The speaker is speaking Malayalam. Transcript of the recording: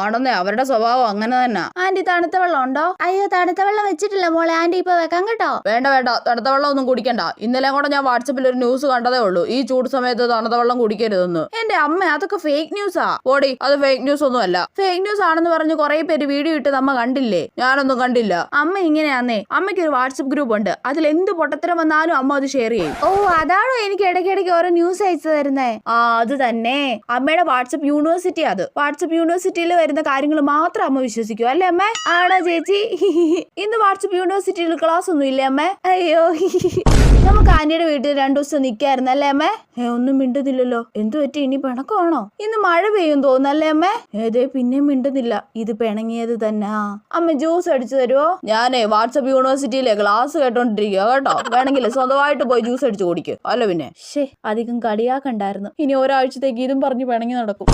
ആണെന്നേ, അവരുടെ സ്വഭാവം അങ്ങനെ തന്നെ. ആന്റി തണുത്ത വെള്ളം ഉണ്ടോ? അയ്യോ തണുത്ത വെള്ളം വെച്ചിട്ടില്ല മോളെ, ആന്റി ഇപ്പൊ വെക്കാം കേട്ടോ. വേണ്ട വേണ്ട, തണുത്ത വെള്ളം ഒന്നും കുടിക്കണ്ട. ഇന്നലെ കൂടെ ഞാൻ വാട്സപ്പിൽ ഒരു ന്യൂസ് കണ്ടതേ ഉള്ളൂ, ഈ ചൂട് സമയത്ത് തണുത്ത വെള്ളം കുടിക്കരുതെന്ന്. എന്റെ അമ്മ, അതൊക്കെ ഫേക്ക് ന്യൂസാ. ഓടി, അത് ഫേക്ക് ന്യൂസ് ഒന്നും അല്ല. ഫേക്ക് ന്യൂസ് ആണെന്ന് പറഞ്ഞ് കുറെ പേര് വീഡിയോ ഇട്ട് നമ്മ കണ്ടില്ലേ? ഞാനൊന്നും കണ്ടില്ല. അമ്മ ഇങ്ങനെയാന്നേ, അമ്മയ്ക്ക് ഒരു വാട്സപ്പ് ഗ്രൂപ്പ് ഉണ്ട്, അതിൽ എന്ത് പൊട്ടത്തരം വന്നാലും അമ്മ അത് ഷെയർ ചെയ്യും. ഓ അതാണോ എനിക്ക് ഇടയ്ക്കിടയ്ക്ക് ഓരോ ന്യൂസ് അയച്ചു തരുന്നേ? ആ അത് തന്നെ, അമ്മയുടെ വാട്സപ്പ് യൂണിവേഴ്സിറ്റി അത്. വാട്സപ്പ് യൂണിവേഴ്സിറ്റിയിൽ വരുന്ന കാര്യങ്ങൾ മാത്രം അമ്മ വിശ്വസിക്കും, അല്ലേ അമ്മ? ആണോ ചേച്ചി? ഇന്ന് വാട്സപ്പ് യൂണിവേഴ്സിറ്റിയിൽ ക്ലാസ് ഒന്നും ഇല്ലേ അമ്മ? അയ്യോ നമുക്ക് ആന്റിയുടെ വീട്ടിൽ 2 ദിവസം നിൽക്കായിരുന്നു, അല്ലേ അമ്മ? ഒന്നും മിണ്ടുന്നില്ലല്ലോ, എന്തു പറ്റി? ഇനി പിണക്കമാണോ? ഇന്ന് മഴ പെയ്യും തോന്നല്ലേ അമ്മ? ഏതേ പിന്നെയും മിണ്ടുന്നില്ല, ഇത് പിണങ്ങിയത് തന്നെ. അമ്മ ജ്യൂസ് അടിച്ചു തരുമോ? ഞാനേ വാട്സപ്പ് യൂണിവേഴ്സിറ്റിയിലെ ക്ലാസ് കേട്ടോണ്ടിരിക്കുക കേട്ടോ, വേണമെങ്കിൽ സ്വന്തമായിട്ട് പോയി ജ്യൂസ് അടിച്ചു കുടിക്കും. അല്ല പിന്നെ അധികം കളിയാക്കണ്ടായിരുന്നു. ഇനി ഒരാഴ്ചത്തേക്ക് ഇതും പറഞ്ഞ് പിണങ്ങി നടക്കും.